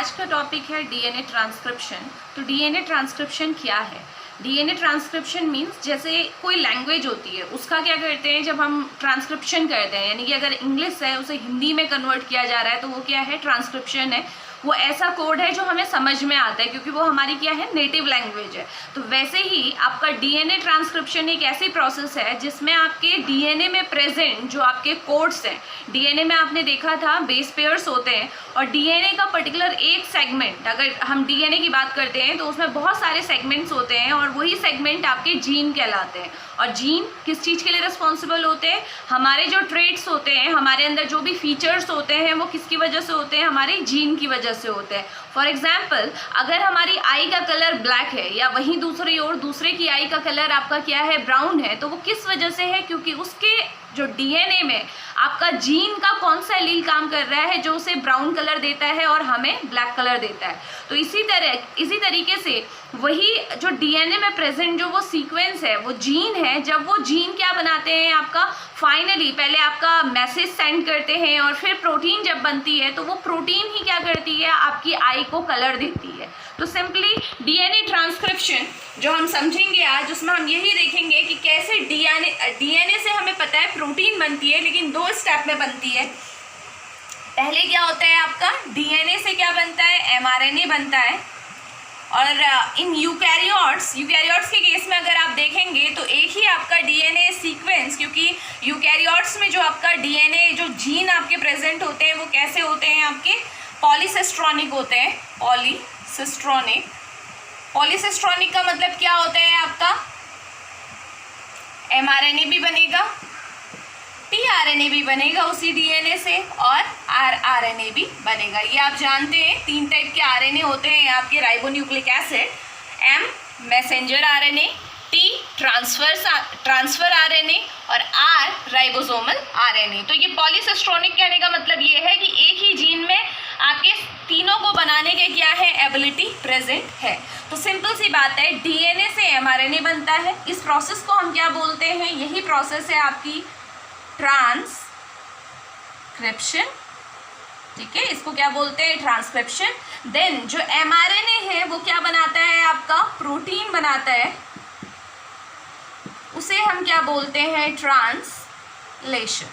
आज का टॉपिक है डीएनए ट्रांसक्रिप्शन। तो डीएनए ट्रांसक्रिप्शन क्या है? डीएनए ट्रांसक्रिप्शन मीन्स जैसे कोई लैंग्वेज होती है उसका क्या करते हैं जब हम ट्रांसक्रिप्शन करते हैं, यानी कि अगर इंग्लिश है उसे हिंदी में कन्वर्ट किया जा रहा है तो वो क्या है? ट्रांसक्रिप्शन है। वो ऐसा कोड है जो हमें समझ में आता है क्योंकि वो हमारी क्या है? नेटिव लैंग्वेज है। तो वैसे ही आपका डीएनए ट्रांसक्रिप्शन एक ऐसी प्रोसेस है जिसमें आपके डीएनए में प्रेजेंट जो आपके कोड्स हैं, डीएनए में आपने देखा था बेस पेयर्स होते हैं और डीएनए का पर्टिकुलर एक सेगमेंट, अगर हम डीएनए की बात करते हैं तो उसमें बहुत सारे सेगमेंट्स होते हैं और वही सेगमेंट आपके जीन कहलाते हैं। और जीन किस चीज़ के लिए रिस्पॉन्सिबल होते हैं? हमारे जो ट्रेट्स होते हैं, हमारे अंदर जो भी फीचर्स होते हैं वो किसकी वजह से होते हैं? हमारे जीन की वजह से होते हैं। फॉर एग्जाम्पल, अगर हमारी आई का कलर ब्लैक है या वहीं दूसरी ओर दूसरे की आई का कलर आपका क्या है? ब्राउन है, तो वो किस वजह से है? क्योंकि उसके जो डीएनए में आपका जीन का कौन सा एलील काम कर रहा है जो उसे ब्राउन कलर देता है और हमें ब्लैक कलर देता है। तो इसी तरीके से वही जो डीएनए में प्रेजेंट जो वो सीक्वेंस है, वो जीन है, जब वो जीन क्या बनाते हैं आपका फाइनली पहले आपका मैसेज सेंड करते हैं और फिर प्रोटीन जब बनती है तो वो प्रोटीन ही क्या करती है? आपकी आई को कलर देती है। तो सिंपली डीएनए ट्रांसक्रिप्शन जो हम समझेंगे आज, उसमें हम यही देखेंगे कि कैसे डीएनए से हमें पता है प्रोटीन बनती है, लेकिन 2 स्टेप में बनती है। पहले क्या होता है आपका? डीएनए से क्या बनता है? एमआरएनए बनता है। और इन यूकैरियोट्स के केस में अगर आप देखेंगे तो एक ही आपका डीएनए सीक्वेंस, क्योंकि यूकैरियोट्स में जो आपका डीएनए जो जीन आपके प्रेजेंट होते हैं वो कैसे होते हैं? आपके पॉलीसिस्ट्रॉनिक होते हैं। पॉलीसिस्ट्रॉनिक का मतलब क्या होता है आपका? एमआरएनए भी बनेगा, टीआरएनए भी बनेगा उसी डीएनए से और आरआरएनए भी बनेगा। ये आप जानते हैं 3 टाइप के आरएनए होते हैं आपके ribonucleic acid, M messenger RNA, T transfer RNA और आर राइबोसोमल आरएनए। तो ये पॉलीसिस्ट्रॉनिक कहने का मतलब ये है कि एक ही जीन में आपके तीनों को बनाने के क्या है? एबिलिटी प्रेजेंट है। तो सिंपल सी बात है, डीएनए से एमआरएनए बनता है। इस प्रोसेस को हम क्या बोलते हैं? यही प्रोसेस है आपकी ट्रांसक्रिप्शन। ठीक है, इसको क्या बोलते हैं? ट्रांसक्रिप्शन। देन जो एमआरएनए है वो क्या बनाता है? आपका प्रोटीन बनाता है, उसे हम क्या बोलते हैं? ट्रांसलेशन।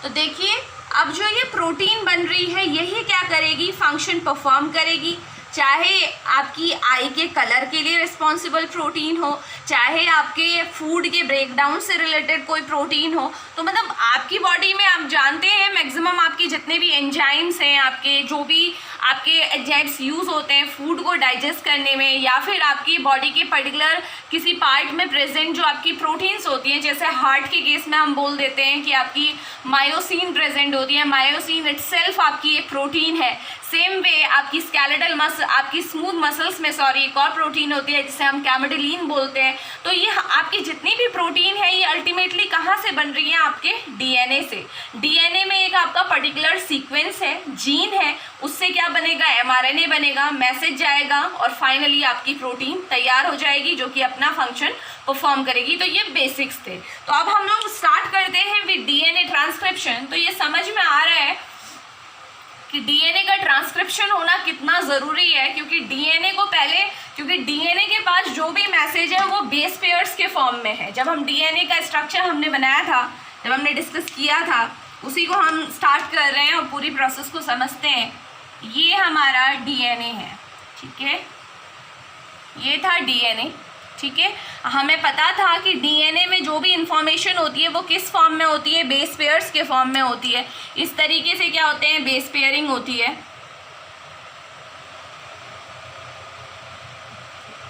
तो देखिए, अब जो ये प्रोटीन बन रही है यही क्या करेगी? फंक्शन परफॉर्म करेगी। चाहे आपकी आई के कलर के लिए रिस्पॉन्सिबल प्रोटीन हो, चाहे आपके फूड के ब्रेकडाउन से रिलेटेड कोई प्रोटीन हो। तो मतलब आपकी बॉडी में आप जानते हैं मैक्सिमम आपके जितने भी एंजाइम्स हैं, आपके जो भी आपके एंजाइम्स यूज़ होते हैं फूड को डाइजेस्ट करने में, या फिर आपकी बॉडी के पर्टिकुलर किसी पार्ट में प्रेजेंट जो आपकी प्रोटीन्स होती हैं, जैसे हार्ट के केस में हम बोल देते हैं कि आपकी मायोसिन प्रेजेंट होती है। मायोसिन इटसेल्फ आपकी एक प्रोटीन है। सेम वे आपकी स्केलेटल आपकी स्मूथ मसल्स में एक और प्रोटीन होती है जिसे हम कैमेटिलीन बोलते हैं। तो ये आपकी जितनी भी प्रोटीन है ये अल्टीमेटली कहाँ से बन रही है? आपके डीएनए से। डीएनए में एक आपका पर्टिकुलर सीक्वेंस है, जीन है, उससे क्या बनेगा? एमआरएनए बनेगा, मैसेज जाएगा और फाइनली आपकी प्रोटीन तैयार हो जाएगी जो कि अपना फंक्शन परफॉर्म करेगी। तो ये बेसिक्स थे। तो अब हम लोग स्टार्ट करते हैं विद डीएनए ट्रांसक्रिप्शन। तो ये समझ में आ रहा है कि डीएनए का ट्रांसक्रिप्शन होना कितना ज़रूरी है, क्योंकि डीएनए के पास जो भी मैसेज है वो बेस पेयर्स के फॉर्म में है। जब हम डीएनए का स्ट्रक्चर हमने बनाया था, जब हमने डिस्कस किया था, उसी को हम स्टार्ट कर रहे हैं और पूरी प्रोसेस को समझते हैं। ये हमारा डीएनए है, ठीक है, ये था डीएनए। ठीक है, हमें पता था कि डीएनए में जो भी इंफॉर्मेशन होती है वो किस फॉर्म में होती है? बेस पेयर्स के फॉर्म में होती है। इस तरीके से क्या होते हैं? बेस पेयरिंग होती है।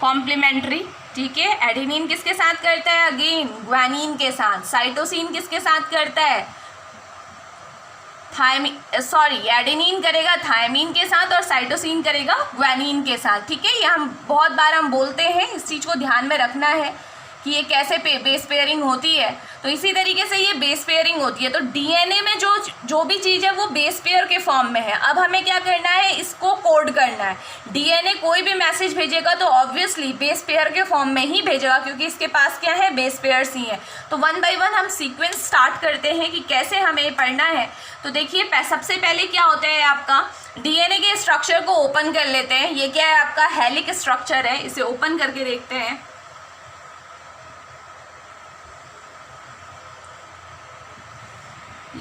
कॉम्प्लीमेंट्री, ठीक है, एडेनिन किसके साथ करता है? अगेन ग्वानिन के साथ। साइटोसिन किसके साथ करता है? एडेनिन करेगा थायमिन के साथ और साइटोसिन करेगा ग्वानिन के साथ। ठीक है, ये हम बहुत बार बोलते हैं, इस चीज़ को ध्यान में रखना है कि ये कैसे बेस पेयरिंग होती है, तो इसी तरीके से ये बेस पेयरिंग होती है। तो डीएनए में जो भी चीज़ है वो बेस पेयर के फॉर्म में है। अब हमें क्या करना है, इसको कोड करना है। डीएनए कोई भी मैसेज भेजेगा तो ऑब्वियसली बेस पेयर के फॉर्म में ही भेजेगा, क्योंकि इसके पास क्या है, बेस पेयर्स ही है। तो 1 बाय 1 हम सीक्वेंस स्टार्ट करते हैं कि कैसे हमें पढ़ना है। तो देखिए सबसे पहले क्या होता है, आपका डीएनए के स्ट्रक्चर को ओपन कर लेते हैं। ये क्या है, आपका हेलिक्स स्ट्रक्चर है, इसे ओपन करके देखते हैं।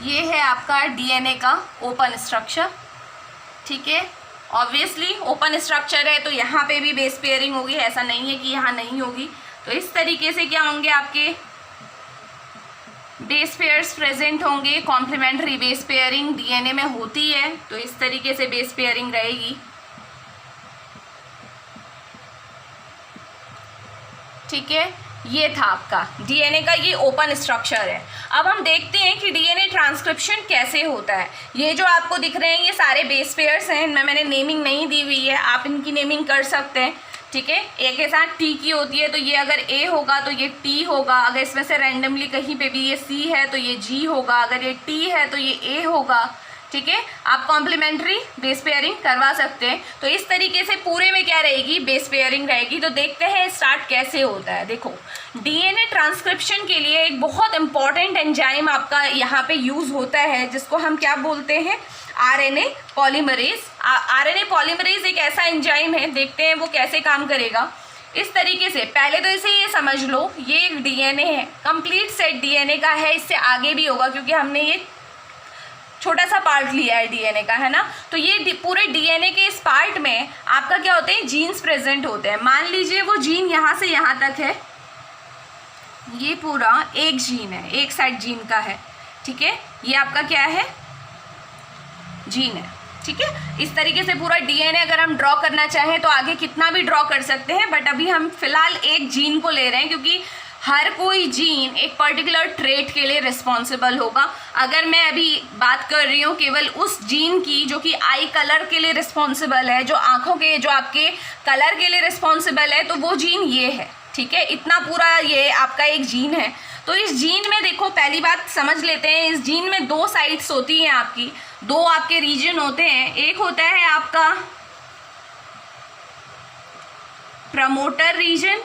ये है आपका डीएनए का ओपन स्ट्रक्चर, ठीक है। ऑब्वियसली ओपन स्ट्रक्चर है तो यहाँ पे भी बेस पेयरिंग होगी, ऐसा नहीं है कि यहाँ नहीं होगी। तो इस तरीके से क्या होंगे, आपके बेस पेयर्स प्रेजेंट होंगे। कॉम्प्लीमेंट्री बेस पेयरिंग डीएनए में होती है, तो इस तरीके से बेस पेयरिंग रहेगी, ठीक है। ये था आपका डीएनए का ये ओपन स्ट्रक्चर है। अब हम देखते हैं कि डीएनए ट्रांसक्रिप्शन कैसे होता है। ये जो आपको दिख रहे हैं ये सारे बेस पेयर्स हैं, इनमें मैंने नेमिंग नहीं दी हुई है, आप इनकी नेमिंग कर सकते हैं, ठीक है। ए के साथ टी की होती है, तो ये अगर ए होगा तो ये टी होगा। अगर इसमें से रैंडमली कहीं पे भी ये सी है तो ये जी होगा, अगर ये टी है तो ये ए होगा, ठीक है। आप कॉम्प्लीमेंट्री बेस पेयरिंग करवा सकते हैं। तो इस तरीके से पूरे में क्या रहेगी, बेस पेयरिंग रहेगी। तो देखते हैं स्टार्ट कैसे होता है। देखो, डीएनए ट्रांसक्रिप्शन के लिए एक बहुत इंपॉर्टेंट एंजाइम आपका यहाँ पे यूज़ होता है, जिसको हम क्या बोलते हैं, आरएनए पॉलीमरेज। आरएनए पॉलीमरेज एक ऐसा एंजाइम है, देखते हैं वो कैसे काम करेगा। इस तरीके से पहले तो इसे ये समझ लो, ये एक डीएनए है, कंप्लीट सेट डीएनए का है, इससे आगे भी होगा क्योंकि हमने ये छोटा सा पार्ट लिया है डीएनए का, है ना। तो ये पूरे डीएनए के इस पार्ट में आपका क्या होते हैं, जीन्स प्रेजेंट होते हैं। मान लीजिए वो जीन यहाँ से यहाँ तक है, ये पूरा एक जीन है, एक साइड जीन का है, ठीक है। ये आपका क्या है, जीन है, ठीक है। इस तरीके से पूरा डीएनए अगर हम ड्रॉ करना चाहें तो आगे कितना भी ड्रॉ कर सकते हैं, बट अभी हम फिलहाल एक जीन को ले रहे हैं क्योंकि हर कोई जीन एक पर्टिकुलर ट्रेट के लिए रिस्पॉन्सिबल होगा। अगर मैं अभी बात कर रही हूँ केवल उस जीन की जो कि आई कलर के लिए रिस्पॉन्सिबल है, जो आँखों के, जो आपके कलर के लिए रिस्पॉन्सिबल है, तो वो जीन ये है, ठीक है। इतना पूरा ये आपका एक जीन है। तो इस जीन में देखो, पहली बात समझ लेते हैं, इस जीन में 2 साइट्स होती हैं आपकी, 2 आपके रीजन होते हैं। एक होता है आपका प्रमोटर रीजन,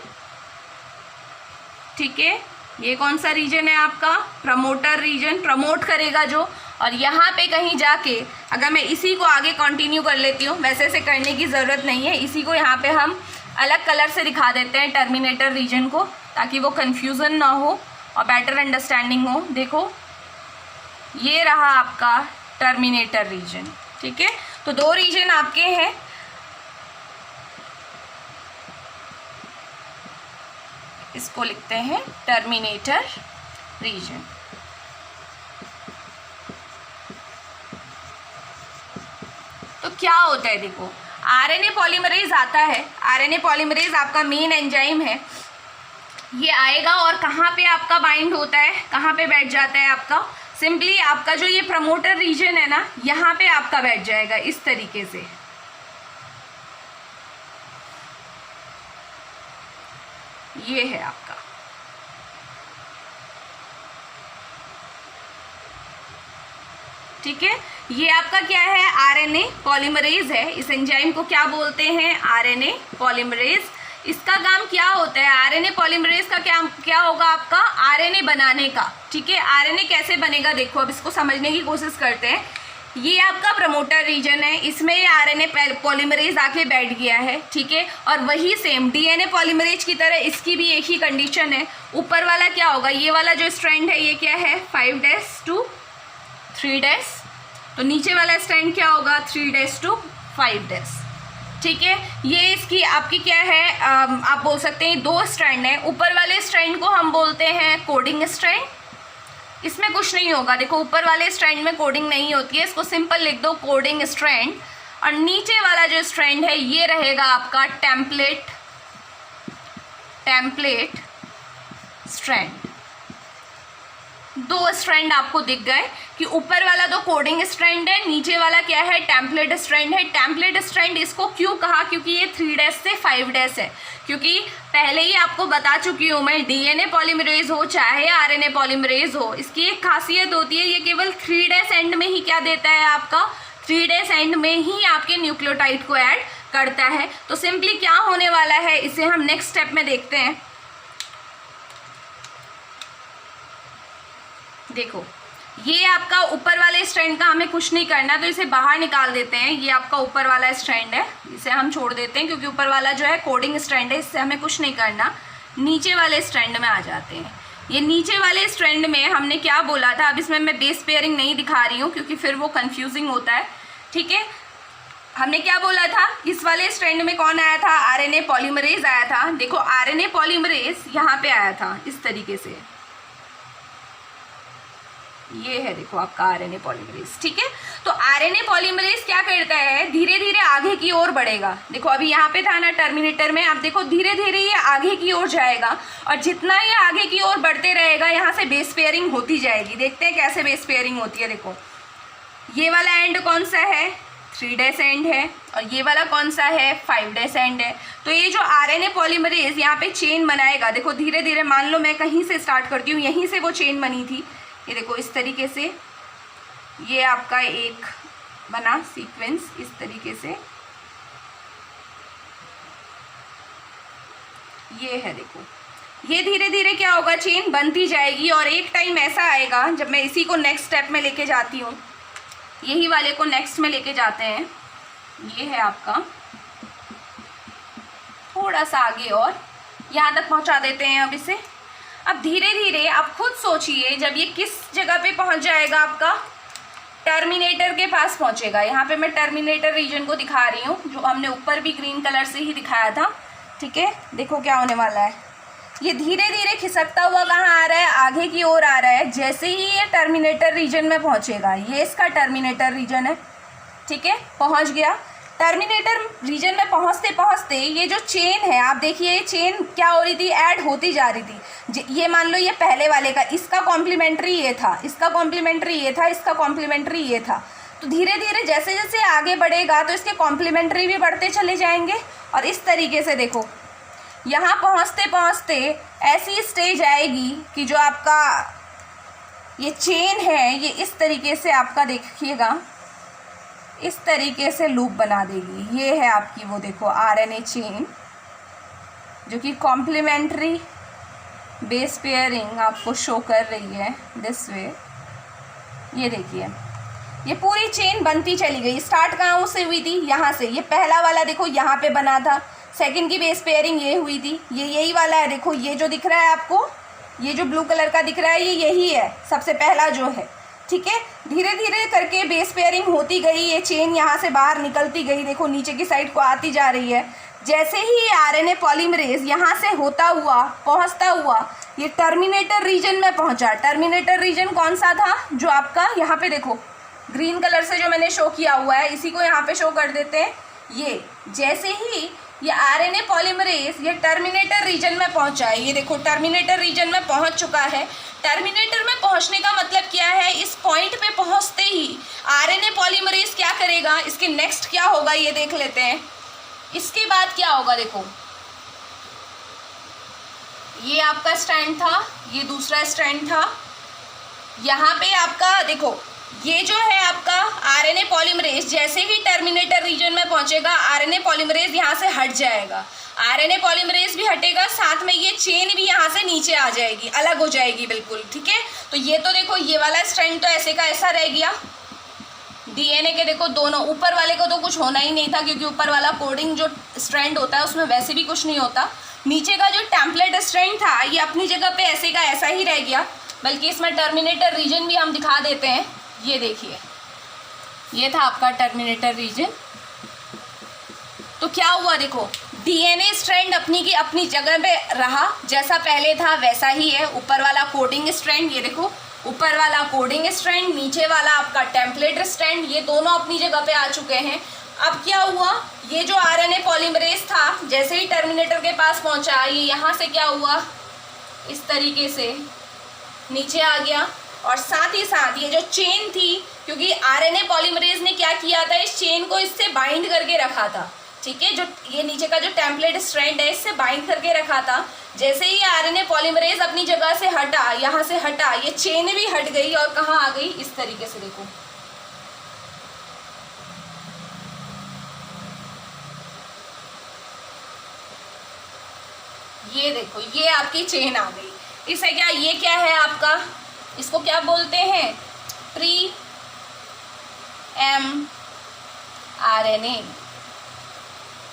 ठीक है। ये कौन सा रीजन है आपका, प्रमोटर रीजन, प्रमोट करेगा जो। और यहाँ पे कहीं जाके अगर मैं इसी को आगे कंटिन्यू कर लेती हूँ, वैसे ऐसे करने की ज़रूरत नहीं है, इसी को यहाँ पे हम अलग कलर से दिखा देते हैं, टर्मिनेटर रीजन को, ताकि वो कन्फ्यूज़न ना हो और बेटर अंडरस्टैंडिंग हो। देखो, ये रहा आपका टर्मिनेटर रीजन, ठीक है। तो 2 रीजन आपके हैं, इसको लिखते हैं टर्मिनेटर रीजन। तो क्या होता है, देखो, आरएनए पॉलीमरेज आता है। आरएनए पॉलीमरेज आपका मेन एंजाइम है। ये आएगा और कहाँ पे आपका बाइंड होता है, कहाँ पे बैठ जाता है आपका, सिंपली आपका जो ये प्रमोटर रीजन है ना, यहाँ पे आपका बैठ जाएगा इस तरीके से। ये है आपका, ठीक है। ये आपका क्या है, आरएनए पॉलीमरेज है। इस एंजाइम को क्या बोलते हैं, आरएनए पॉलीमरेज। इसका काम क्या होता है, आरएनए पॉलीमरेज का क्या होगा आपका, आरएनए बनाने का, ठीक है। आरएनए कैसे बनेगा, देखो अब इसको समझने की कोशिश करते हैं। ये आपका प्रमोटर रीजन है, इसमें ये आरएनए पॉलीमरेज आके बैठ गया है, ठीक है। और वही सेम डीएनए पॉलीमरेज की तरह इसकी भी एक ही कंडीशन है। ऊपर वाला क्या होगा, ये वाला जो स्ट्रैंड है ये क्या है, 5' to 3', तो नीचे वाला स्ट्रैंड क्या होगा, 3' to 5', ठीक है। ये इसकी आपकी क्या है, आप बोल सकते हैं 2 स्ट्रैंड है। ऊपर वाले स्ट्रैंड को हम बोलते हैं कोडिंग स्ट्रैंड। इसमें कुछ नहीं होगा, देखो ऊपर वाले स्ट्रैंड में कोडिंग नहीं होती है, इसको सिंपल लिख दो कोडिंग स्ट्रैंड। और नीचे वाला जो स्ट्रैंड है ये रहेगा आपका टेम्पलेट स्ट्रैंड। दो स्ट्रैंड आपको दिख गए कि ऊपर वाला तो कोडिंग स्ट्रैंड है, नीचे वाला क्या है, टेम्पलेट स्ट्रैंड है। टेम्पलेट स्ट्रैंड इसको क्यों कहा, क्योंकि ये 3' से 5' है, क्योंकि पहले ही आपको बता चुकी हूँ मैं, डीएनए पॉलीमरेज हो चाहे आरएनए पॉलीमरेज हो, इसकी एक खासियत होती है, ये केवल 3' एंड में ही क्या देता है आपका, 3' एंड में ही आपके न्यूक्लियोटाइड को ऐड करता है। तो सिंपली क्या होने वाला है, इसे हम नेक्स्ट स्टेप में देखते हैं। देखो ये आपका ऊपर वाले स्ट्रैंड का हमें कुछ नहीं करना, तो इसे बाहर निकाल देते हैं। ये आपका ऊपर वाला स्ट्रैंड है, इसे हम छोड़ देते हैं क्योंकि ऊपर वाला जो है कोडिंग स्ट्रैंड है, इससे हमें कुछ नहीं करना। नीचे वाले स्ट्रैंड में आ जाते हैं। ये नीचे वाले स्ट्रैंड में हमने क्या बोला था, अब इसमें मैं बेस पेयरिंग नहीं दिखा रही हूँ क्योंकि फिर वो कंफ्यूजिंग होता है, ठीक है। हमने क्या बोला था, इस वाले स्ट्रैंड में कौन आया था, आरएनए पॉलीमरेज आया था। देखो आरएनए पॉलीमरेज यहाँ पे आया था इस तरीके से, ये है देखो आपका आरएनए पॉलीमरेज, ठीक है। तो आरएनए पॉलीमरेज क्या करता है, धीरे धीरे आगे की ओर बढ़ेगा। देखो अभी यहाँ पे था ना टर्मिनेटर में, अब देखो धीरे धीरे ये आगे की ओर जाएगा, और जितना ये आगे की ओर बढ़ते रहेगा यहाँ से बेस पेयरिंग होती जाएगी। देखते हैं कैसे बेस पेयरिंग होती है। देखो ये वाला एंड कौन सा है, 3' एंड है, और ये वाला कौन सा है, 5' एंड है। तो ये जो आरएनए पॉलीमरेज यहाँ पे चेन बनाएगा, देखो धीरे धीरे, मान लो मैं कहीं से स्टार्ट करती हूँ, यहीं से वो चेन बनी थी, ये देखो इस तरीके से, ये आपका एक बना सीक्वेंस इस तरीके से, ये है देखो, ये धीरे धीरे क्या होगा, चेन बनती जाएगी, और एक टाइम ऐसा आएगा जब मैं इसी को नेक्स्ट स्टेप में लेके जाती हूँ, यही वाले को नेक्स्ट में लेके जाते हैं। ये है आपका, थोड़ा सा आगे और यहाँ तक पहुँचा देते हैं अब इसे। अब धीरे धीरे आप खुद सोचिए, जब ये किस जगह पे पहुंच जाएगा, आपका टर्मिनेटर के पास पहुंचेगा। यहाँ पे मैं टर्मिनेटर रीजन को दिखा रही हूँ, जो हमने ऊपर भी ग्रीन कलर से ही दिखाया था, ठीक है। देखो क्या होने वाला है, ये धीरे धीरे खिसकता हुआ कहाँ आ रहा है, आगे की ओर आ रहा है। जैसे ही ये टर्मिनेटर रीजन में पहुँचेगा, ये इसका टर्मिनेटर रीजन है, ठीक है, पहुँच गया। टर्मिनेटर रीजन में पहुंचते पहुंचते ये जो चेन है, आप देखिए ये चेन क्या हो रही थी, ऐड होती जा रही थी। ये मान लो ये पहले वाले का, इसका कॉम्प्लीमेंट्री ये था, इसका कॉम्प्लीमेंट्री ये था, इसका कॉम्प्लीमेंट्री ये था। तो धीरे धीरे जैसे जैसे आगे बढ़ेगा तो इसके कॉम्प्लीमेंट्री भी बढ़ते चले जाएंगे, और इस तरीके से देखो यहाँ पहुँचते पहुँचते ऐसी स्टेज आएगी कि जो आपका ये चेन है, ये इस तरीके से आपका देखिएगा, इस तरीके से लूप बना देगी। ये है आपकी वो देखो आरएनए चेन, जो कि कॉम्प्लीमेंट्री बेस पेयरिंग आपको शो कर रही है दिस वे। ये देखिए ये पूरी चेन बनती चली गई। स्टार्ट कहाँ से हुई थी, यहाँ से। ये पहला वाला देखो यहाँ पे बना था, सेकंड की बेस पेयरिंग ये हुई थी, ये यही वाला है। देखो ये जो दिख रहा है आपको, ये जो ब्लू कलर का दिख रहा है, ये यही है सबसे पहला जो है, ठीक है। धीरे धीरे करके बेस पेयरिंग होती गई, ये चेन यहाँ से बाहर निकलती गई, देखो नीचे की साइड को आती जा रही है। जैसे ही आरएनए पॉलीमरेज यहाँ से होता हुआ पहुँचता हुआ ये टर्मिनेटर रीजन में पहुँचा। टर्मिनेटर रीजन कौन सा था, जो आपका यहाँ पे देखो ग्रीन कलर से जो मैंने शो किया हुआ है, इसी को यहाँ पे शो कर देते हैं। ये जैसे ही ये आरएनए पॉलीमरेज ये टर्मिनेटर रीजन में पहुंचा है, ये देखो टर्मिनेटर रीजन में पहुंच चुका है। टर्मिनेटर में पहुंचने का मतलब क्या है, इस पॉइंट पे पहुंचते ही आरएनए पॉलीमरेज क्या करेगा, इसके नेक्स्ट क्या होगा ये देख लेते हैं। इसके बाद क्या होगा, देखो ये आपका स्ट्रैंड था, ये दूसरा स्ट्रैंड था। यहाँ पे आपका देखो ये जो है आपका आरएनए पॉलीमरेज जैसे ही टर्मिनेटर रीजन में पहुंचेगा, आरएनए पॉलीमरेज यहाँ से हट जाएगा, आरएनए पॉलीमरेज भी हटेगा, साथ में ये चेन भी यहाँ से नीचे आ जाएगी, अलग हो जाएगी बिल्कुल, ठीक है। तो ये तो देखो ये वाला स्ट्रैंड तो ऐसे का ऐसा रह गया। डीएनए के देखो दोनों, ऊपर वाले को तो कुछ होना ही नहीं था क्योंकि ऊपर वाला कोडिंग जो स्ट्रैंड होता है उसमें वैसे भी कुछ नहीं होता। नीचे का जो टेम्पलेट स्ट्रैंड था ये अपनी जगह पे ऐसे का ऐसा ही रह गया, बल्कि इसमें टर्मिनेटर रीजन भी हम दिखा देते हैं। ये देखिए ये था आपका टर्मिनेटर रीजन। तो क्या हुआ, देखो डीएनए स्ट्रैंड अपनी की अपनी जगह पे रहा, जैसा पहले था वैसा ही है। ऊपर वाला कोडिंग स्ट्रैंड, ये देखो ऊपर वाला कोडिंग स्ट्रैंड, नीचे वाला आपका टेम्पलेट स्ट्रैंड, ये दोनों अपनी जगह पे आ चुके हैं। अब क्या हुआ, ये जो आरएनए पॉलीमरेज था जैसे ही टर्मिनेटर के पास पहुंचा, ये यहाँ से क्या हुआ, इस तरीके से नीचे आ गया। और साथ ही साथ ये जो चेन थी, क्योंकि आरएनए पॉलीमरेज ने क्या किया था, इस चेन को इससे बाइंड करके रखा था, ठीक है, जो ये नीचे का जो टेम्पलेट स्ट्रैंड है इससे बाइंड करके रखा था। जैसे ही आरएनए पॉलीमरेज अपनी जगह से हटा, यहाँ से हटा, ये चेन भी हट गई और कहाँ आ गई, इस तरीके से देखो, ये देखो, ये आपकी चेन आ गई। इसे क्या, ये क्या है आपका, इसको क्या बोलते हैं, प्री एम आरएनए।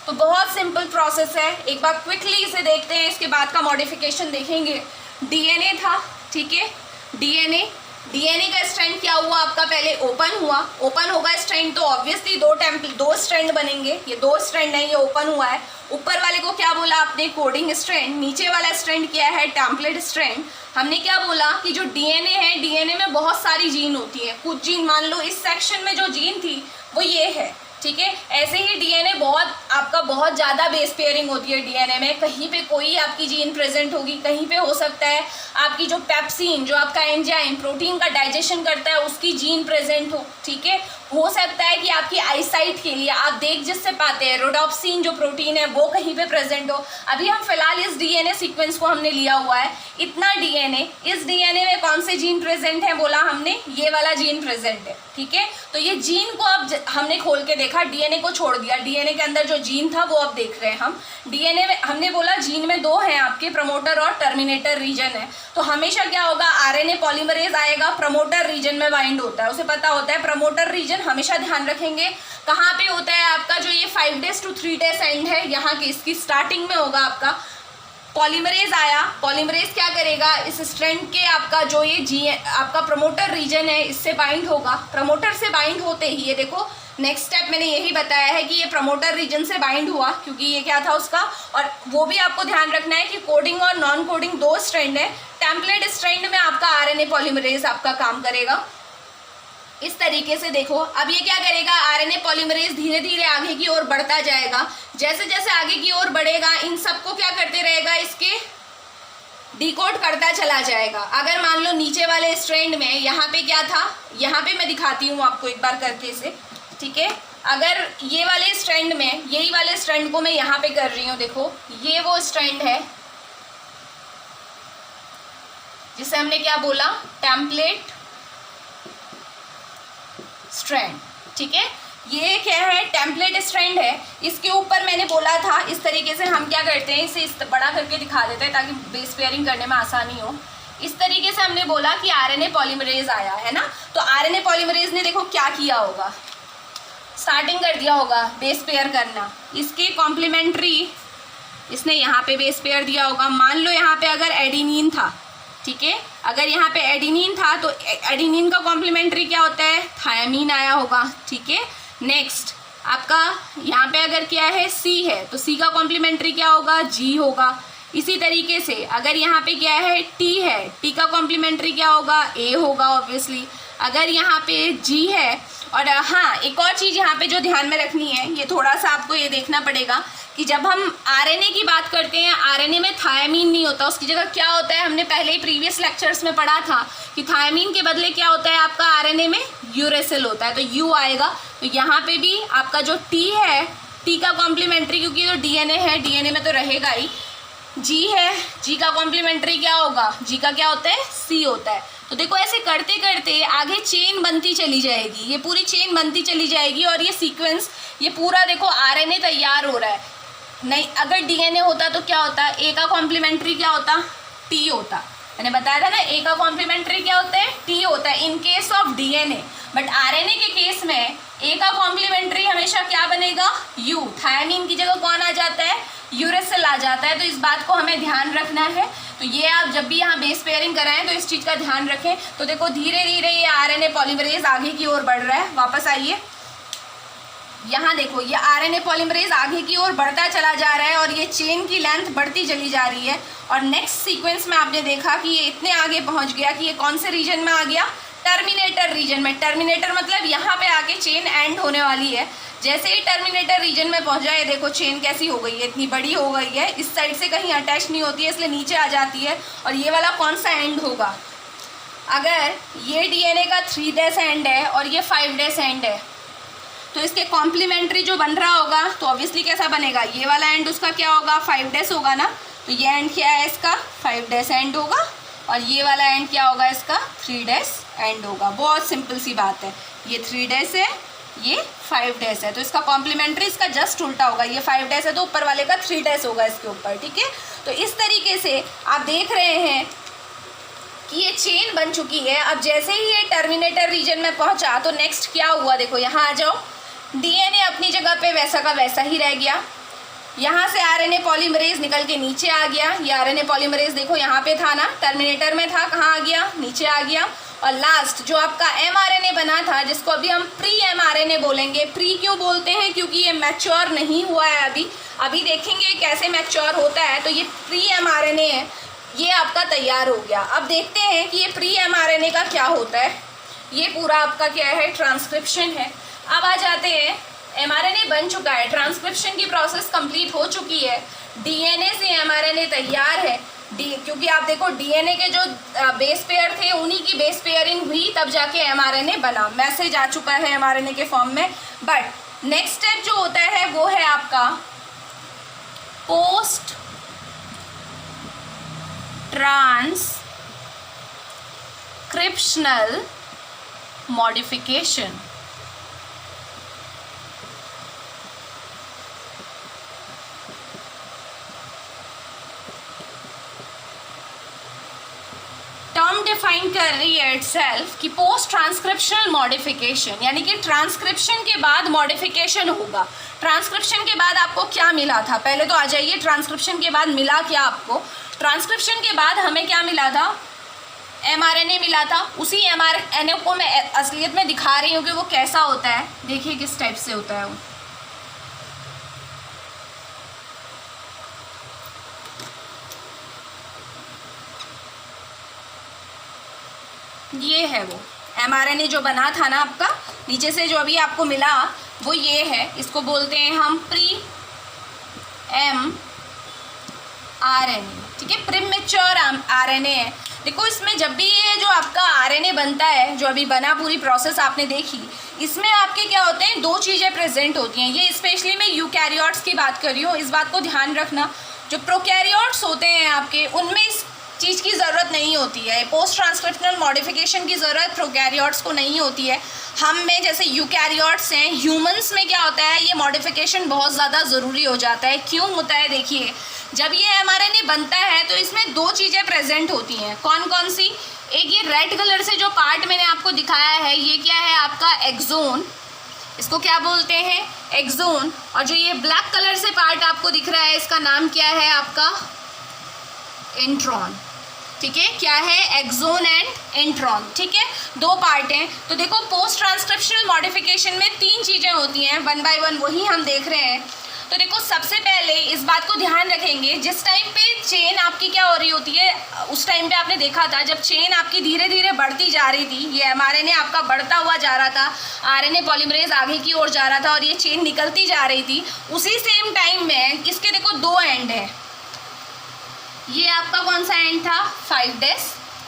तो बहुत सिंपल प्रोसेस है, एक बार क्विकली इसे देखते हैं, इसके बाद का मॉडिफिकेशन देखेंगे। डीएनए था, ठीक है, डीएनए का स्ट्रैंड क्या हुआ आपका, पहले ओपन हुआ, ओपन होगा स्ट्रैंड तो ऑब्वियसली दो स्ट्रैंड बनेंगे, ये दो स्ट्रैंड है, ये ओपन हुआ है। ऊपर वाले को क्या बोला आपने, कोडिंग स्ट्रैंड, नीचे वाला स्ट्रैंड क्या है, टेम्पलेट स्ट्रैंड। हमने क्या बोला कि जो डीएनए है, डीएनए में बहुत सारी जीन होती है, कुछ जीन, मान लो इस सेक्शन में जो जीन थी वो ये है, ठीक है। ऐसे ही डीएनए बहुत ज़्यादा बेस पेयरिंग होती है डीएनए में, कहीं पे कोई आपकी जीन प्रेजेंट होगी, कहीं पे हो सकता है आपकी जो पेप्सिन, जो आपका एंजाइम प्रोटीन का डाइजेशन करता है, उसकी जीन प्रेजेंट हो, ठीक है। हो सकता है कि आपकी आईसाइट के लिए आप देख जिससे पाते हैं, रोडोप्सिन जो प्रोटीन है वो कहीं पे प्रेजेंट हो। अभी हम फिलहाल इस डीएनए सीक्वेंस को हमने लिया हुआ है, इतना डीएनए, इस डीएनए में कौन से जीन प्रेजेंट है, बोला हमने ये वाला जीन प्रेजेंट है, ठीक है। तो ये जीन को अब हमने खोल के देखा, डीएनए को छोड़ दिया, डीएनए के अंदर जो जीन था वो अब देख रहे हैं हम। डीएनए में हमने बोला जीन में दो हैं आपके, प्रमोटर और टर्मिनेटर रीजन है। तो हमेशा क्या होगा, आरएनए पॉलीमरेज आएगा, प्रमोटर रीजन में बाइंड होता है, उसे पता होता है। प्रमोटर रीजन हमेशा ध्यान रखेंगे कहाँ पे होता है आपका, जो ये 5 days to 3 days एंड है, यहाँ के इसकी स्टार्टिंग में होगा आपका। पॉलीमरेज आया, पॉलीमरेज क्या करेगा, इस स्ट्रैंड के आपका जो ये आपका प्रमोटर रीजन है इससे बाइंड होगा। प्रमोटर से बाइंड होते ही ये देखो, नेक्स्ट स्टेप मैंने यही बताया है कि ये प्रमोटर रीजन से बाइंड हुआ, क्योंकि ये क्या था उसका, और वो भी आपको ध्यान रखना है कि कोडिंग और नॉन कोडिंग दो स्ट्रैंड है। टेम्पलेट स्ट्रैंड में आपका आरएनए पॉलीमरेज आपका काम करेगा। इस तरीके से देखो, अब ये क्या करेगा, आरएनए पॉलीमरेज धीरे धीरे आगे की ओर बढ़ता जाएगा। जैसे जैसे आगे की ओर बढ़ेगा, इन सबको क्या करते रहेगा, इसके डिकोड करता चला जाएगा। अगर मान लो नीचे वाले स्ट्रैंड में यहाँ पे क्या था, यहाँ पे मैं दिखाती हूँ आपको एक बार करके इसे, ठीक है। अगर ये वाले स्ट्रैंड में, यही वाले स्ट्रैंड को मैं यहाँ पे कर रही हूँ, देखो ये वो स्ट्रैंड है जिसे हमने क्या बोला, टेम्पलेट स्ट्रैंड, ठीक है। ये क्या है, टेम्पलेट स्ट्रैंड है। इसके ऊपर मैंने बोला था इस तरीके से हम क्या करते हैं, इसे इस बड़ा करके दिखा देते हैं ताकि बेस पेयरिंग करने में आसानी हो। इस तरीके से हमने बोला कि आरएनए पॉलीमरेज आया है ना, तो आरएनए पॉलीमरेज ने देखो क्या किया होगा, स्टार्टिंग कर दिया होगा बेस पेयर करना। इसके कॉम्प्लीमेंट्री इसने यहाँ पे बेस पेयर दिया होगा। मान लो यहाँ पे अगर एडिनिन था, ठीक है, अगर यहाँ पे एडिनिन था तो एडिनिन का कॉम्प्लीमेंट्री क्या होता है, थायमीन आया होगा, ठीक है। नेक्स्ट आपका यहाँ पे अगर क्या है, सी है, तो सी का कॉम्प्लीमेंट्री क्या होगा, जी होगा। इसी तरीके से अगर यहाँ पे क्या है, टी है, टी का कॉम्प्लीमेंट्री क्या होगा, ए होगा ऑब्वियसली। अगर यहाँ पे जी है, और हाँ एक और चीज़ यहाँ पे जो ध्यान में रखनी है, ये थोड़ा सा आपको ये देखना पड़ेगा कि जब हम आरएनए की बात करते हैं, आरएनए में थायमीन नहीं होता, उसकी जगह क्या होता है, हमने पहले ही प्रीवियस लेक्चर्स में पढ़ा था कि थायमीन के बदले क्या होता है आपका आरएनए में, यूरेसिल होता है, तो यू आएगा। तो यहाँ पे भी आपका जो टी है, टी का कॉम्प्लीमेंट्री, क्योंकि जो डीएनए है, डीएनए में तो रहेगा ही, जी है, जी का कॉम्प्लीमेंट्री क्या होगा, जी का क्या होता है, सी होता है। तो देखो ऐसे करते करते आगे चेन बनती चली जाएगी, ये पूरी चेन बनती चली जाएगी, और ये सीक्वेंस, ये पूरा देखो आरएनए तैयार हो रहा है। नहीं, अगर डीएनए होता तो क्या होता, ए का कॉम्प्लीमेंट्री क्या होता, टी होता। मैंने बताया था ना, ए का कॉम्प्लीमेंट्री क्या होता है, टी होता है in case of DNA. But RNA के केस में ए का कॉम्प्लीमेंट्री हमेशा क्या बनेगा, यू। थायमीन की जगह कौन आ जाता है, यूरेसिल आ जाता है। तो इस बात को हमें ध्यान रखना है। तो ये आप जब भी यहाँ बेस पेयरिंग कराएं तो इस चीज़ का ध्यान रखें। तो देखो धीरे धीरे ये आरएनए पॉलीमरेज आगे की ओर बढ़ रहा है। वापस आइए, यहाँ देखो ये आरएनए पॉलीमरेज आगे की ओर बढ़ता चला जा रहा है और ये चेन की लेंथ बढ़ती चली जा रही है। और नेक्स्ट सीक्वेंस में आपने देखा कि ये इतने आगे पहुँच गया कि ये कौन से रीजन में आ गया, टर्मिनेटर रीजन में। टर्मिनेटर मतलब यहाँ पे आके चेन एंड होने वाली है। जैसे ही टर्मिनेटर रीजन में पहुँचा है, देखो चेन कैसी हो गई है, इतनी बड़ी हो गई है, इस साइड से कहीं अटैच नहीं होती है, इसलिए नीचे आ जाती है। और ये वाला कौन सा एंड होगा, अगर ये डीएनए का 3' एंड है और ये 5' एंड है, तो इसके कॉम्प्लीमेंट्री जो बन रहा होगा तो ऑब्वियसली कैसा बनेगा, ये वाला एंड उसका क्या होगा, 5' होगा ना। तो ये एंड क्या है इसका, 5' एंड होगा, और ये वाला एंड क्या होगा इसका, 3' एंड होगा। बहुत सिंपल सी बात है, ये 3' है, ये 5' है, तो इसका कॉम्प्लीमेंट्री इसका जस्ट उल्टा होगा। ये 5' है तो ऊपर वाले का 3' होगा इसके ऊपर, ठीक है। तो इस तरीके से आप देख रहे हैं कि ये चेन बन चुकी है। अब जैसे ही ये टर्मिनेटर रीजन में पहुंचा तो नेक्स्ट क्या हुआ, देखो यहाँ आ जाओ, डीएनए अपनी जगह पे वैसा का वैसा ही रह गया। यहाँ से आरएनए पॉलीमरेज निकल के नीचे आ गया। ये आरएनए पॉलीमरेज देखो यहाँ पे था ना, टर्मिनेटर में था, कहाँ आ गया, नीचे आ गया। और लास्ट जो आपका एमआरएनए बना था, जिसको अभी हम प्री एमआरएनए बोलेंगे। प्री क्यों बोलते हैं, क्योंकि ये मैच्योर नहीं हुआ है अभी देखेंगे कैसे मैच्योर होता है। तो ये प्री एमआरएनए है, ये आपका तैयार हो गया। अब देखते हैं कि ये प्री एमआरएनए का क्या होता है। ये पूरा आपका क्या है, ट्रांसक्रिप्शन है। अब आ जाते हैं, एमआरएनए बन चुका है, ट्रांसक्रिप्शन की प्रोसेस कंप्लीट हो चुकी है, डीएनए से एमआरएनए तैयार है। क्योंकि आप देखो डीएनए के जो बेस पेयर थे उन्हीं की बेस पेयरिंग हुई, तब जाके एमआरएनए बना। मैसेज आ चुका है एमआरएनए के फॉर्म में। बट नेक्स्ट स्टेप जो होता है वो है आपका post transcriptional modification. Term define कर रही है इटसेल्फ कि पोस्ट ट्रांसक्रिप्शनल मॉडिफिकेशन, यानी कि ट्रांसक्रिप्शन के बाद मॉडिफिकेशन होगा। ट्रांसक्रिप्शन के बाद आपको क्या मिला था, पहले तो आ जाइए, ट्रांसक्रिप्शन के बाद मिला क्या आपको। ट्रांसक्रिप्शन के बाद हमें क्या मिला था, एमआरएनए मिला था। उसी एमआरएनए को मैं असलियत में दिखा रही हूँ कि वो कैसा होता है। देखिए किस टाइप से होता है वो। ये है वो एमआरएनए जो बना था ना आपका, नीचे से जो अभी आपको मिला वो ये है। इसको बोलते हैं हम प्री एमआरएनए, ठीक है, प्रीमेच्योर आरएनए है। देखो इसमें जब भी ये जो आपका आरएनए बनता है, जो अभी बना, पूरी प्रोसेस आपने देखी, इसमें आपके क्या होते हैं, दो चीज़ें प्रेजेंट होती हैं। ये स्पेशली मैं यूकैरियोट्स की बात कर रही हूँ, इस बात को ध्यान रखना। जो प्रोकैरियोट्स होते हैं आपके, उनमें इस चीज़ की ज़रूरत नहीं होती है, पोस्ट ट्रांसक्रिप्शनल मॉडिफिकेशन की ज़रूरत प्रोकैरियोट्स को नहीं होती है। हम में जैसे यूकैरियोट्स हैं, ह्यूमंस में क्या होता है, ये मॉडिफिकेशन बहुत ज़्यादा ज़रूरी हो जाता है। क्यों होता है, देखिए, जब ये एमआरएनए बनता है तो इसमें दो चीज़ें प्रेजेंट होती हैं। कौन कौन सी, एक ये रेड कलर से जो पार्ट मैंने आपको दिखाया है, ये क्या है आपका एक्सोन, इसको क्या बोलते हैं, एक्सोन। और जो ये ब्लैक कलर से पार्ट आपको दिख रहा है, इसका नाम क्या है आपका, इंट्रॉन, ठीक है। क्या है, एक्सोन एंड इंट्रॉन, ठीक है, दो पार्ट हैं। तो देखो पोस्ट ट्रांसक्रिप्शनल मॉडिफिकेशन में तीन चीज़ें होती हैं, वन बाय वन वही हम देख रहे हैं। तो देखो सबसे पहले इस बात को ध्यान रखेंगे, जिस टाइम पे चेन आपकी क्या हो रही होती है, उस टाइम पे आपने देखा था जब चेन आपकी धीरे धीरे बढ़ती जा रही थी, ये एमआरएनए आपका बढ़ता हुआ जा रहा था, आरएनए पॉलीमरेज आगे की ओर जा रहा था और ये चेन निकलती जा रही थी। उसी सेम टाइम में इसके देखो दो एंड है। ये आपका कौन सा एंड था, 5',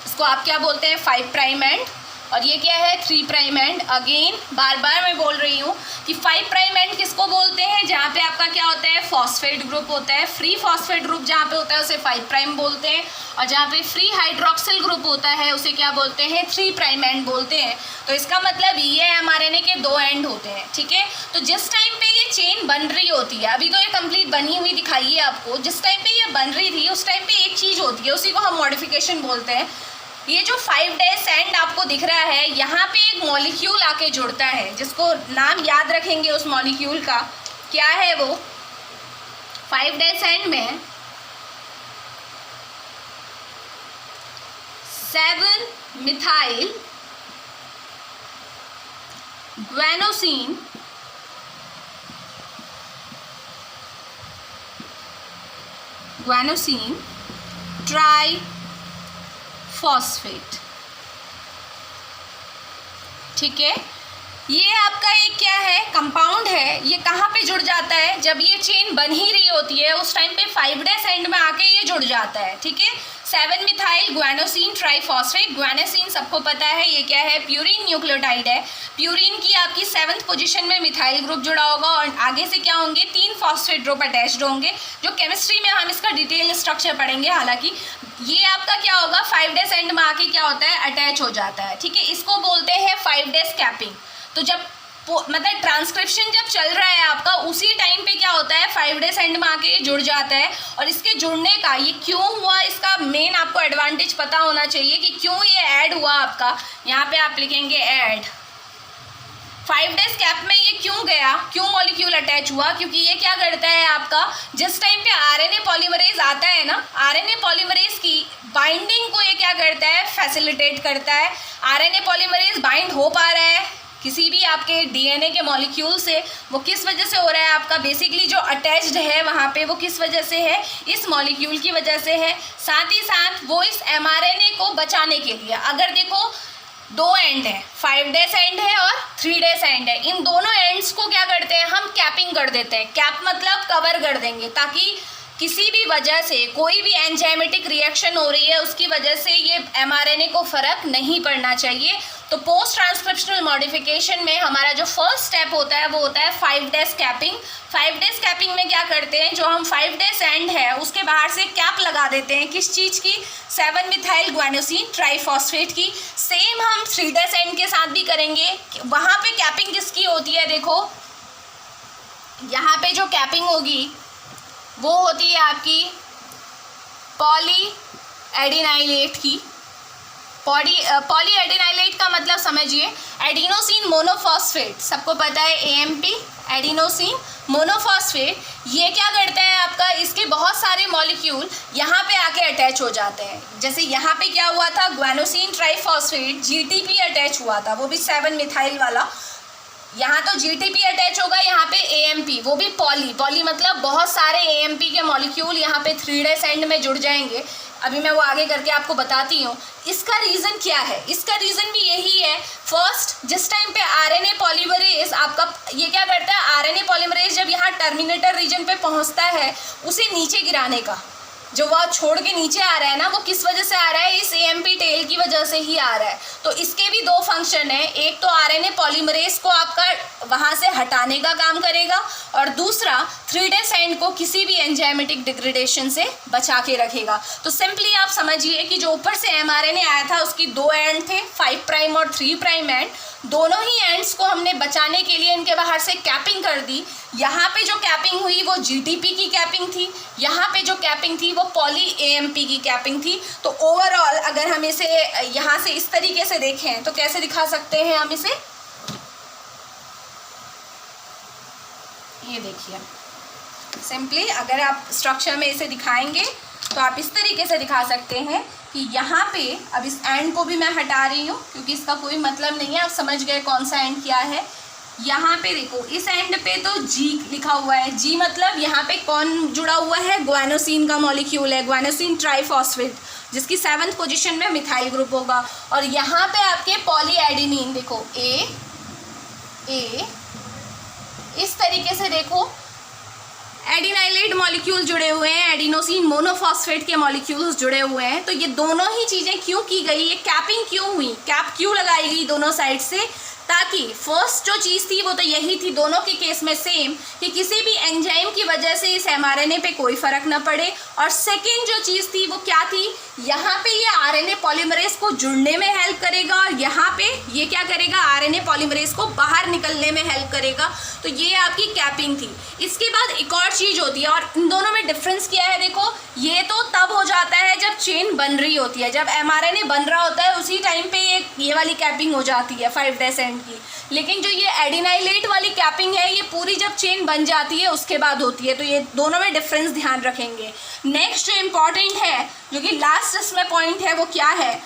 इसको आप क्या बोलते हैं, 5' एंड। और ये क्या है, 3' एंड। अगेन बार बार मैं बोल रही हूँ कि 5' एंड किसको बोलते हैं, जहाँ पे आपका क्या होता है, फॉस्फेट ग्रुप होता है। फ्री फॉस्फेट ग्रुप जहाँ पे होता है उसे 5' बोलते हैं, और जहाँ पे फ्री हाइड्रोक्सिल ग्रुप होता है उसे क्या बोलते हैं, 3' एंड बोलते हैं। तो इसका मतलब ये एमआरएनए के दो एंड होते हैं, ठीक है। तो जिस टाइम पे ये चेन बन रही होती है, अभी तो ये कंप्लीट बनी हुई दिखाई है आपको, जिस टाइम पे ये बन रही थी उस टाइम पे एक चीज़ होती है, उसी को हम मॉडिफिकेशन बोलते हैं। ये जो 5' एंड आपको दिख रहा है, यहाँ पे एक मॉलिक्यूल आके जुड़ता है, जिसको नाम याद रखेंगे उस मॉलिक्यूल का, क्या है वो, 5' एंड में 7-मिथाइल ग्वेनोसिन ट्राइफॉस्फेट, ठीक है। ये आपका एक क्या है, कंपाउंड है। ये कहाँ पे जुड़ जाता है, जब ये चेन बन ही रही होती है उस टाइम पे 5' एंड में आके ये जुड़ जाता है, ठीक है। 7 मिथाइल ग्वानोसिन ट्राइफॉस्फेट। ग्वानोसिन सबको पता है ये क्या है, प्यूरिन न्यूक्लियोटाइड है। प्यूरिन की आपकी 7th पोजीशन में मिथाइल ग्रुप जुड़ा होगा और आगे से क्या होंगे, 3 फॉस्फेट ग्रुप अटैच्ड होंगे, जो केमिस्ट्री में हम इसका डिटेल स्ट्रक्चर पढ़ेंगे। हालांकि ये आपका क्या होगा, 5 डेज एंड में आके क्या होता है, अटैच हो जाता है। ठीक है, इसको बोलते हैं 5 डेज कैपिंग। तो जब मतलब ट्रांसक्रिप्शन जब चल रहा है आपका, उसी टाइम पे क्या होता है, 5 डेज एंड में आके जुड़ जाता है। और इसके जुड़ने का ये क्यों हुआ, इसका मेन आपको एडवांटेज पता होना चाहिए कि क्यों ये ऐड हुआ आपका। यहाँ पे आप लिखेंगे ऐड 5 डेज कैप में ये क्यों गया, क्यों मॉलिक्यूल अटैच हुआ, क्योंकि ये क्या करता है आपका, जिस टाइम पे आरएनए पॉलीमरेज आता है ना, आरएनए पॉलीमरेज की बाइंडिंग को ये क्या करता है, फैसिलिटेट करता है। आरएनए पॉलीमरेज बाइंड हो पा रहा है किसी भी आपके डीएनए के मॉलिक्यूल से, वो किस वजह से हो रहा है आपका, बेसिकली जो अटैच्ड है वहाँ पे वो किस वजह से है, इस मॉलिक्यूल की वजह से है। साथ ही साथ वो इस एमआरएनए को बचाने के लिए, अगर देखो 2 एंड है, 5 डेज एंड है और 3 डेज एंड है, इन दोनों एंड्स को क्या करते हैं हम, कैपिंग कर देते हैं। कैप मतलब कवर कर देंगे, ताकि किसी भी वजह से कोई भी एंजाइमेटिक रिएक्शन हो रही है उसकी वजह से ये एमआरएनए को फ़र्क नहीं पड़ना चाहिए। तो पोस्ट ट्रांसक्रिप्शनल मॉडिफिकेशन में हमारा जो फर्स्ट स्टेप होता है वो होता है 5 डेज कैपिंग। 5 डेज कैपिंग में क्या करते हैं, जो हम 5 डेज एंड है उसके बाहर से कैप लगा देते हैं, किस चीज़ की, 7 मिथाइल ग्वानोसिन ट्राइफॉस्फेट की। सेम हम 3 डेज एंड के साथ भी करेंगे। वहाँ पे कैपिंग किसकी होती है, देखो यहाँ पे जो कैपिंग होगी वो होती है आपकी पॉली एडिनाइलेट की। पॉली एडिनाइलेट का मतलब समझिए, एडिनोसिन मोनोफॉस्फेट, सबको पता है एएमपी, एडिनोसिन मोनोफॉस्फेट। ये क्या करते हैं आपका, इसके बहुत सारे मॉलिक्यूल यहाँ पे आके अटैच हो जाते हैं। जैसे यहाँ पे क्या हुआ था, ग्वानोसिन ट्राइफॉस्फेट जीटीपी अटैच हुआ था, वो भी 7 मिथाइल वाला। यहाँ तो जीटीपी अटैच होगा, यहाँ पे एएमपी, वो भी पॉली मतलब बहुत सारे एएमपी के मॉलिक्यूल यहाँ पे 3 डेज एंड में जुड़ जाएंगे। अभी मैं वो आगे करके आपको बताती हूँ। इसका रीज़न क्या है, इसका रीज़न भी यही है, फर्स्ट जिस टाइम पे आरएनए पॉलीमरेज आपका ये क्या करता है, आरएनए पॉलीमरेज जब यहाँ टर्मिनेटर रीजन पे पहुँचता है, उसे नीचे गिराने का, जो वह छोड़ के नीचे आ रहा है ना, वो किस वजह से आ रहा है, इस एएमपी टेल की वजह से ही आ रहा है। तो इसके भी 2 फंक्शन है, एक तो आरएनए पॉलीमरेज को आपका वहाँ से हटाने का काम करेगा और दूसरा 3 डेज एंड को किसी भी एंजाइमेटिक डिग्रेडेशन से बचा के रखेगा। तो सिंपली आप समझिए कि जो ऊपर से एमआरएनए आया था उसकी 2 एंड थे, 5 प्राइम और 3 प्राइम एंड, दोनों ही एंड्स को हमने बचाने के लिए इनके बाहर से कैपिंग कर दी। यहाँ पे जो कैपिंग हुई वो जीटीपी की कैपिंग थी, यहाँ पे जो कैपिंग थी वो पॉली एएमपी की कैपिंग थी। तो ओवरऑल अगर हम इसे यहाँ से इस तरीके से देखें तो कैसे दिखा सकते हैं हम इसे, ये देखिए सिंपली अगर आप स्ट्रक्चर में इसे दिखाएंगे तो आप इस तरीके से दिखा सकते हैं कि यहाँ पे, अब इस एंड को भी मैं हटा रही हूँ क्योंकि इसका कोई मतलब नहीं है, आप समझ गए कौन सा एंड क्या है। यहाँ पे देखो इस एंड पे तो जी लिखा हुआ है, जी मतलब यहाँ पे कौन जुड़ा हुआ है, ग्वानोसिन का मॉलिक्यूल है, ग्वानोसिन ट्राइफॉस्फेट, जिसकी 7th पोजीशन में मिथाइल ग्रुप होगा। और यहाँ पे आपके पॉली एडिनिन देखो ए इस तरीके से देखो एडिनाइलेट मॉलिक्यूल जुड़े हुए हैं, एडिनोसिन मोनोफॉस्फेट के मॉलिक्यूल्स जुड़े हुए हैं। तो ये दोनों ही चीज़ें क्यों की गई, ये कैपिंग क्यों हुई, कैप क्यों लगाई गई दोनों साइड से, ताकि फर्स्ट जो चीज़ थी वो तो यही थी दोनों के केस में सेम, कि किसी भी एंजाइम की वजह से इस एमआरएनए पे कोई फ़र्क ना पड़े। और सेकेंड जो चीज़ थी वो क्या थी, यहाँ पे ये आरएनए पॉलीमरेज को जुड़ने में हेल्प करेगा और यहाँ पे ये क्या करेगा, आरएनए पॉलीमरेज को बाहर निकलने में हेल्प करेगा। तो ये आपकी कैपिंग थी। इसके बाद एक और चीज़ होती है, और इन दोनों में डिफरेंस क्या है, देखो ये तो तब हो जाता है जब चेन बन रही होती है, जब एमआरएनए बन रहा होता है उसी टाइम पे ये वाली कैपिंग हो जाती है 5 डेज एंड की। लेकिन जो ये एडिनाइलेट वाली कैपिंग है ये पूरी जब चेन बन जाती है उसके बाद होती है। तो ये दोनों में डिफरेंस ध्यान रखेंगे। नेक्स्ट जो इम्पॉर्टेंट है, जो कि लास्ट इसमें पॉइंट है, वो क्या है,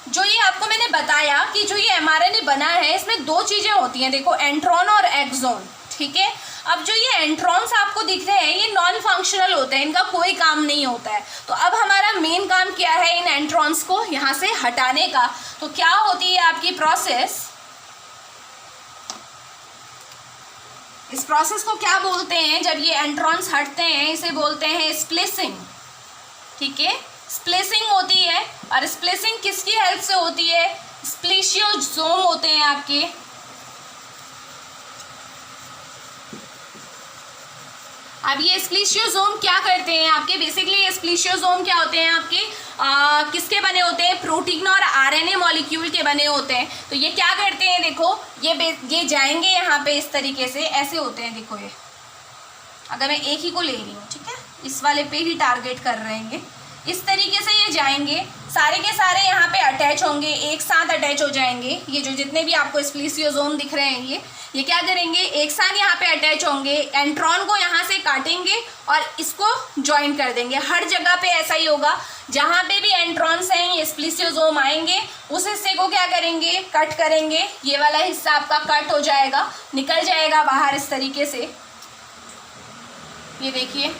जो ये आपको मैंने बताया कि जो ये एमआरएनए बना है इसमें 2 चीज़ें होती हैं, देखो एंट्रॉन और एक्सोन, ठीक है। अब जो ये एंट्रॉन्स आपको दिख रहे हैं ये नॉन फंक्शनल होते हैं, इनका कोई काम नहीं होता है। तो अब हमारा मेन काम क्या है, इन एंट्रॉन्स को यहाँ से हटाने का। तो क्या होती है आपकी प्रोसेस, इस प्रोसेस को क्या बोलते हैं, जब ये एंट्रॉन्स हटते हैं इसे बोलते हैं स्प्लिसिंग, ठीक है, स्प्लिसिंग होती है, और स्प्लिसिंग किसकी हेल्प से होती है? स्प्लिशियोसोम होते हैं आपके। अब ये स्प्लिशियोसोम क्या करते हैं आपके? बेसिकली ये स्प्लिशियोसोम क्या होते हैं आपके? किसके बने होते हैं? प्रोटीन और आरएनए मॉलिक्यूल के बने होते हैं। तो ये क्या करते हैं, देखो ये जाएंगे यहाँ पे इस तरीके से, ऐसे होते हैं। देखो ये, अगर मैं एक ही को ले रही हूँ, ठीक है, इस वाले पे ही टारगेट कर रहे हैं, इस तरीके से ये जाएंगे, सारे के सारे यहाँ पे अटैच होंगे, एक साथ अटैच हो जाएंगे। ये जो जितने भी आपको स्प्लिशियोसोम दिख रहे हैं ये क्या करेंगे? एक साथ यहाँ पे अटैच होंगे, एंट्रॉन को यहाँ से काटेंगे और इसको ज्वाइन कर देंगे। हर जगह पे ऐसा ही होगा, जहाँ पे भी एंट्रॉन्स हैं ये स्प्लिशियोसोम आएंगे, उस हिस्से को क्या करेंगे? कट करेंगे। ये वाला हिस्सा आपका कट हो जाएगा, निकल जाएगा बाहर इस तरीके से। ये देखिए,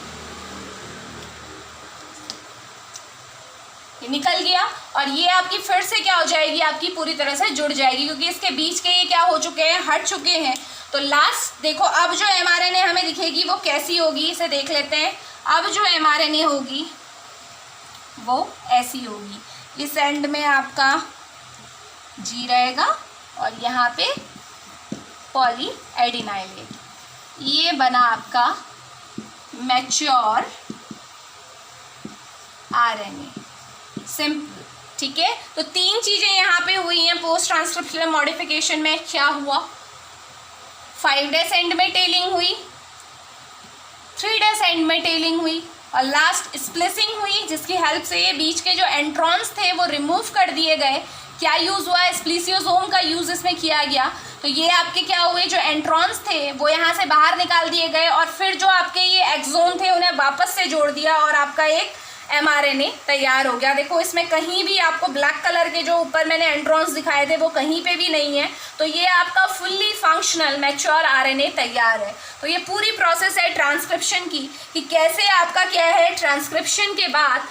ये निकल गया, और ये आपकी फिर से क्या हो जाएगी? आपकी पूरी तरह से जुड़ जाएगी, क्योंकि इसके बीच के ये क्या हो चुके हैं? हट चुके हैं। तो लास्ट देखो, अब जो एमआरएनए हमें दिखेगी वो कैसी होगी, इसे देख लेते हैं। अब जो एमआरएनए होगी वो ऐसी होगी, इस एंड में आपका जी रहेगा और यहाँ पे पॉली एडिनाइलेट। ये बना आपका मैच्योर आरएनए, सिंपल। ठीक है, तो तीन चीजें यहाँ पे हुई हैं पोस्ट ट्रांसक्रिप्शनल मॉडिफिकेशन में। क्या हुआ? 5' एंड में टेलिंग हुई, 3' एंड में टेलिंग हुई, और लास्ट स्प्लिसिंग हुई, जिसकी हेल्प से ये बीच के जो एंट्रॉन्स थे वो रिमूव कर दिए गए। क्या यूज़ हुआ? स्प्लिशियोसोम का यूज़ इसमें किया गया। तो ये आपके क्या हुए? जो एंट्रॉन्स थे वो यहाँ से बाहर निकाल दिए गए, और फिर जो आपके ये एक्सोन थे उन्हें वापस से जोड़ दिया, और आपका एक एमआरएनए तैयार हो गया। देखो इसमें कहीं भी आपको ब्लैक कलर के जो ऊपर मैंने एंट्रॉन्स दिखाए थे वो कहीं पे भी नहीं है। तो ये आपका फुल्ली फंक्शनल मैच्योर आरएनए तैयार है। तो ये पूरी प्रोसेस है ट्रांसक्रिप्शन की, कि कैसे आपका क्या है, ट्रांसक्रिप्शन के बाद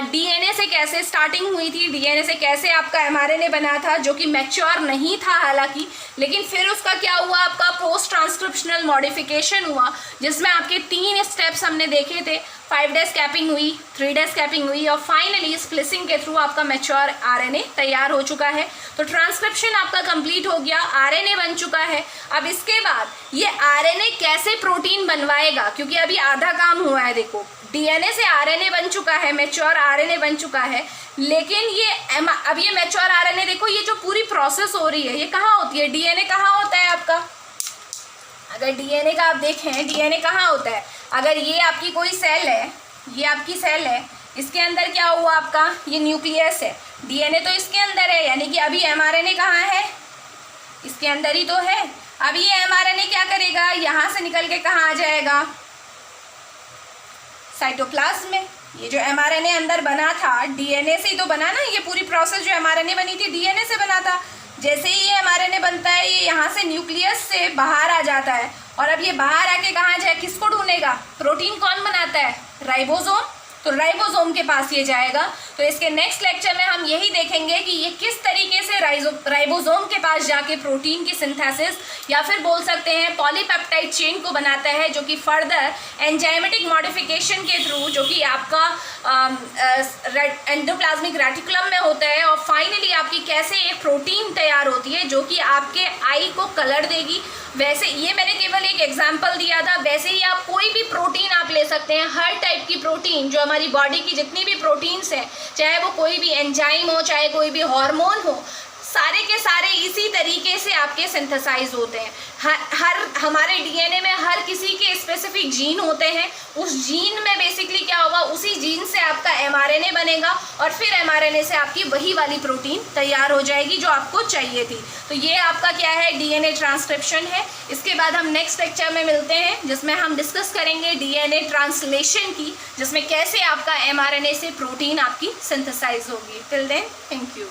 डीएनए से कैसे स्टार्टिंग हुई थी, डीएनए से कैसे आपका एमआरएनए बना था, जो कि मैच्योर नहीं था हालांकि, लेकिन फिर उसका क्या हुआ? आपका पोस्ट ट्रांसक्रिप्शनल मॉडिफिकेशन हुआ, जिसमें आपके 3 स्टेप्स हमने देखे थे। 5' कैपिंग हुई, 3' कैपिंग हुई, और फाइनली स्प्लिसिंग के थ्रू आपका मैच्योर आरएनए तैयार हो चुका है। तो ट्रांसक्रिप्शन आपका कंप्लीट हो गया, आरएनए बन चुका है। अब इसके बाद ये आरएनए कैसे प्रोटीन बनवाएगा, क्योंकि अभी आधा काम हुआ है। देखो डीएनए से आरएनए बन चुका है, मैच्योर आरएनए बन चुका है, लेकिन अब ये मैच्योर आरएनए, देखो ये जो पूरी प्रोसेस हो रही है ये कहाँ होती है? डीएनए कहाँ होता है आपका? अगर डीएनए का आप देखें, डीएनए कहाँ होता है? अगर ये आपकी कोई सेल है, ये आपकी सेल है, इसके अंदर क्या हुआ आपका? ये न्यूक्लियस है, डीएनए तो इसके अंदर है, यानी कि अभी एमआरएनए कहाँ है? इसके अंदर ही तो है। अब ये एमआरएनए क्या करेगा? यहाँ से निकल के कहाँ आ जाएगा? साइटोप्लाज्म में। ये जो एमआरएनए अंदर बना था डीएनए से ही तो बना ना, ये पूरी प्रोसेस जो एमआरएनए बनी थी डीएनए से बना था। जैसे ही ये एमआरएनए बनता है, ये यहाँ से न्यूक्लियस से बाहर आ जाता है, और अब ये बाहर आके कहाँ जाए? किसको ढूंढेगा? प्रोटीन कौन बनाता है? राइबोसोम। तो राइबोसोम के पास ये जाएगा। तो इसके नेक्स्ट लेक्चर में हम यही देखेंगे कि ये किस तरीके से राइबोसोम के पास जाके प्रोटीन की सिंथेसिस, या फिर बोल सकते हैं पॉलीपेप्टाइड चेन को बनाता है, जो कि फर्दर एंजाइमेटिक मॉडिफिकेशन के थ्रू, जो कि आपका एंडोप्लाज्मिक रेटिकुलम में होता है, और फाइनली आपकी कैसे एक प्रोटीन तैयार होती है जो कि आपके आई को कलर देगी। वैसे ये मैंने केवल एक एग्जांपल दिया था, वैसे ही आप कोई भी प्रोटीन आप ले सकते हैं, हर टाइप की प्रोटीन, जो हमारी बॉडी की जितनी भी प्रोटीन्स हैं, चाहे वो कोई भी एंजाइम हो, चाहे कोई भी हार्मोन हो, सारे के सारे इसी तरीके से आपके सिंथेसाइज होते हैं। हर हमारे डीएनए में हर किसी के स्पेसिफिक जीन होते हैं, उस जीन में बेसिकली क्या होगा, उसी जीन से आपका एमआरएनए बनेगा, और फिर एमआरएनए से आपकी वही वाली प्रोटीन तैयार हो जाएगी जो आपको चाहिए थी। तो ये आपका क्या है? डीएनए ट्रांसक्रिप्शन है। इसके बाद हम नेक्स्ट लेक्चर में मिलते हैं, जिसमें हम डिस्कस करेंगे डीएनए ट्रांसलेशन की, जिसमें कैसे आपका एमआरएनए से प्रोटीन आपकी सिंथेसाइज होगी। Till then, thank you.